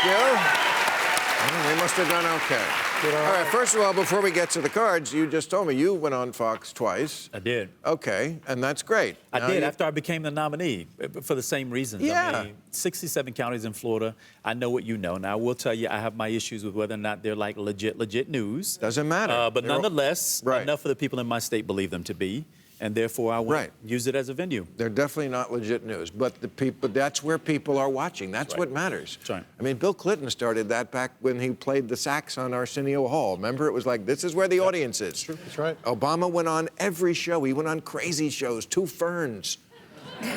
you. Well, we must have done okay. All right, first of all, before we get to the cards, you just told me you went on Fox twice. I did. Okay, and that's great. I did after I became the nominee for the same reasons. Yeah. I mean, 67 counties in Florida. I know what you know. Now, I will tell you, I have my issues with whether or not they're like legit news. Doesn't matter. But nonetheless, right. enough of the people in my state believe them to be. And therefore, I went use it as a venue. They're definitely not legit news, but the people, that's where people are watching. That's what matters. That's right. I mean, Bill Clinton started that back when he played the sax on Arsenio Hall. Remember, it was like, this is where the audience is. That's right. Obama went on every show. He went on crazy shows, Two Ferns. And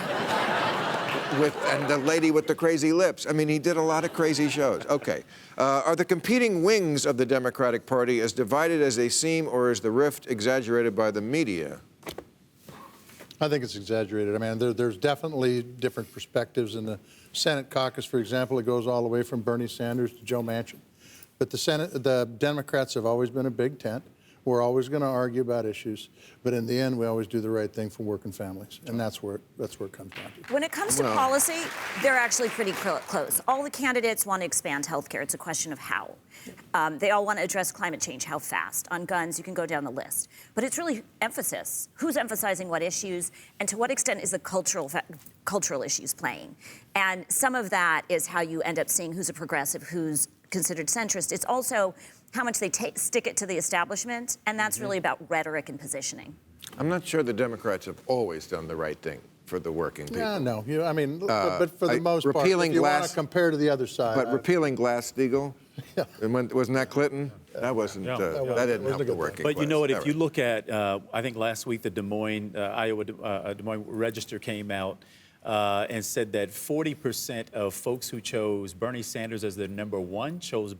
the lady with the crazy lips. I mean, he did a lot of crazy shows. Okay. Are the competing wings of the Democratic Party as divided as they seem, or is the rift exaggerated by the media? I think it's exaggerated. I mean, there's definitely different perspectives in the Senate caucus, for example. It goes all the way from Bernie Sanders to Joe Manchin. But the Democrats have always been a big tent. We're always going to argue about issues, but in the end, we always do the right thing for working families, and that's where it comes down to. When it comes to policy, they're actually pretty close. All the candidates want to expand health care. It's a question of how. They all want to address climate change, how fast. On guns, you can go down the list. But it's really emphasis. Who's emphasizing what issues, and to what extent is the cultural issues playing? And some of that is how you end up seeing who's a progressive, who's considered centrist. It's also how much they stick it to the establishment, and that's really about rhetoric and positioning. I'm not sure the Democrats have always done the right thing for the working people. Yeah, no. I mean, but for the most part, if you want to compare to the other side. But repealing Glass-Steagall, wasn't that Clinton? That wasn't. That didn't help the working class. But you know what? If you look at, I think last week the Des Moines, Iowa Des Moines Register came out and said that 40% of folks who chose Bernie Sanders as their number one chose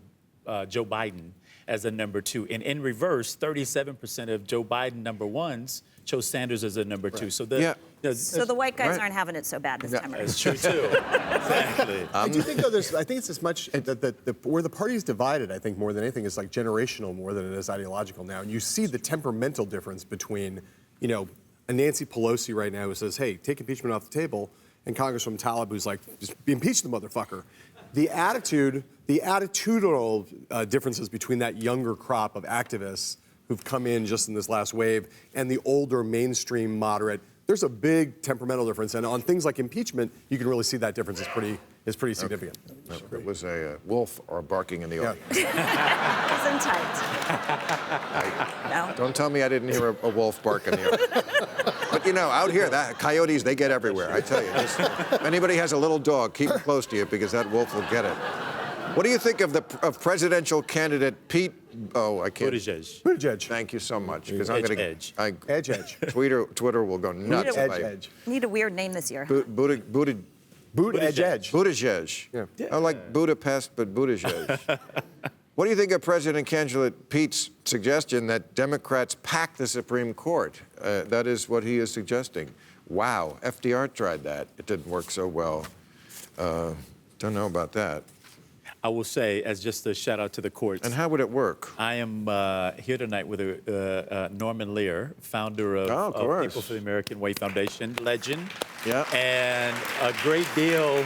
Joe Biden as the number two. And in reverse, 37% of Joe Biden number ones chose Sanders as a number two. So so the white guys aren't having it so bad this time around. That's true too. Exactly. I do think though I think it's as much where the party is divided, I think more than anything is like generational more than it is ideological now. And you see the temperamental difference between, a Nancy Pelosi right now who says, hey, take impeachment off the table, and Congresswoman Talib who's like, just impeach the motherfucker. The attitudinal differences between that younger crop of activists who've come in just in this last wave and the older mainstream moderate, there's a big temperamental difference. And on things like impeachment, you can really see that difference is pretty significant. Okay. It was a wolf or barking in the audience. Isn't tight. No. Don't tell me I didn't hear a wolf bark in the audience. But out here, coyotes, they get everywhere, I tell you. If anybody has a little dog, keep it close to you because that wolf will get it. What do you think of presidential candidate Pete? Oh, I can't. Buttigieg. Thank you so much, because I'm going to. Edge. Twitter will go nuts. Edge. Need a weird name this year. Buttigieg. Yeah. I like Budapest, but Buttigieg. What do you think of President candidate Pete's suggestion that Democrats pack the Supreme Court? That is what he is suggesting. Wow, FDR tried that. It didn't work so well. Don't know about that. I will say, as just a shout out to the courts. And how would it work? I am here tonight with Norman Lear, founder of People for the American Way Foundation, legend. Yeah. And a great deal,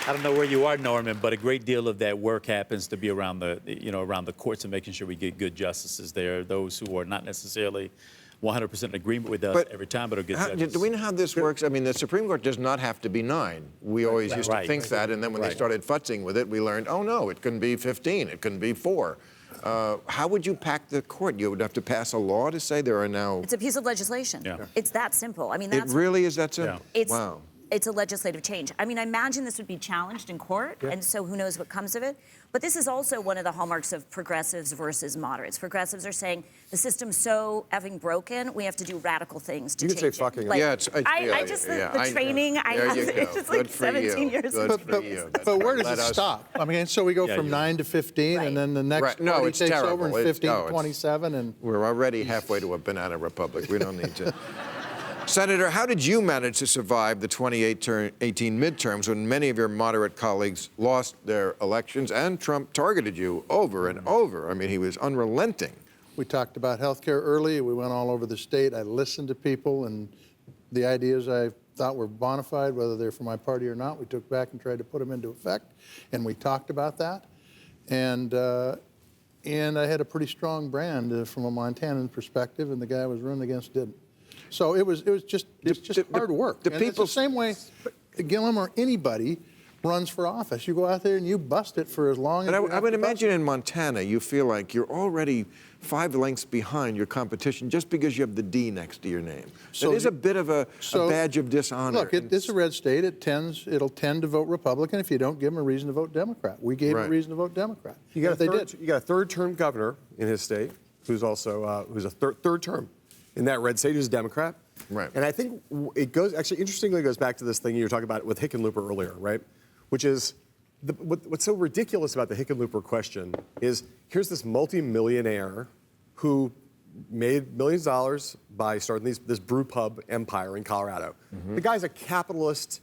I don't know where you are, Norman, but a great deal of that work happens to be around the courts and making sure we get good justices there, those who are not necessarily 100% in agreement with us every time, but are good judges. Do we know how this works? I mean, the Supreme Court does not have to be 9. We always used to think that, and then when they started futzing with it, we learned, oh no, it can be 15, it can be 4. How would you pack the court? You would have to pass a law to say there are now... It's a piece of legislation. Yeah. It's that simple. I mean, it really is that simple? Yeah. Wow. It's a legislative change. I mean, I imagine this would be challenged in court, and so who knows what comes of it. But this is also one of the hallmarks of progressives versus moderates. Progressives are saying the system's so effing broken, we have to do radical things to change it. You can say fucking. Like, the training I have, it's just like 17 years. But where does it stop? I mean, so we go from 9 to 15, and then the next party takes over in 15 to 27. And we're already halfway to a banana republic. We don't need to... Senator, how did you manage to survive the 2018 midterms when many of your moderate colleagues lost their elections and Trump targeted you over and over? I mean, he was unrelenting. We talked about health care early. We went all over the state. I listened to people and the ideas I thought were bona fide, whether they're from my party or not. We took back and tried to put them into effect, and we talked about that. And I had a pretty strong brand from a Montanan perspective, and the guy I was running against didn't. So it was just hard work. The And it's the same way Gillum or anybody runs for office. You go out there and you bust it for as long as. But I would imagine in Montana, you feel like you're already 5 lengths behind your competition just because you have the D next to your name. So it is a bit of a badge of dishonor. Look, it's a red state. It'll tend to vote Republican if you don't give them a reason to vote Democrat. We gave them a reason to vote Democrat. You got a third-term governor in his state who's also who's a third term in that red state, who's a Democrat. Right. And I think it goes, actually, interestingly, it goes back to this thing you were talking about with Hickenlooper earlier, right? Which is, what's so ridiculous about the Hickenlooper question is, here's this multimillionaire who made millions of dollars by starting this brew pub empire in Colorado. The guy's a capitalist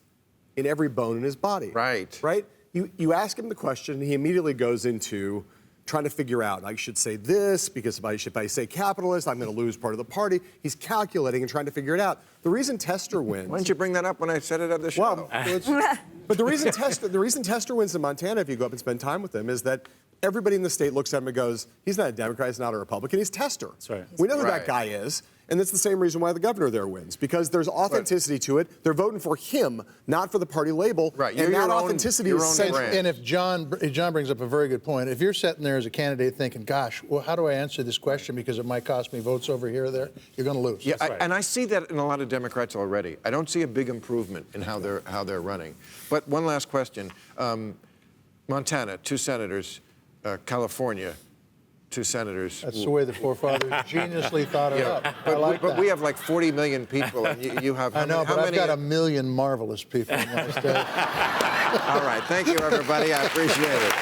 in every bone in his body. Right. Right? You ask him the question, and he immediately goes into trying to figure out, I should say this, because if I say capitalist, I'm going to lose part of the party. He's calculating and trying to figure it out. The reason Tester wins... Why didn't you bring that up when I said it at the show? Well, but the reason Tester wins in Montana, if you go up and spend time with him, is that everybody in the state looks at him and goes, he's not a Democrat, he's not a Republican, he's Tester. That's right. We know who that guy is. And that's the same reason why the governor there wins, because there's authenticity to it. They're voting for him, not for the party label. Right. And that authenticity is central. And if John brings up a very good point, if you're sitting there as a candidate thinking, gosh, well, how do I answer this question because it might cost me votes over here or there, you're going to lose. Yeah, and I see that in a lot of Democrats already. I don't see a big improvement in how they're running. But one last question. Montana, 2 senators. California, 2 senators. That's the way the forefathers geniusly thought it up. But we have like 40 million people, and you have how I know, many, but I've got 1 million marvelous people in my state. All right, thank you, everybody. I appreciate it.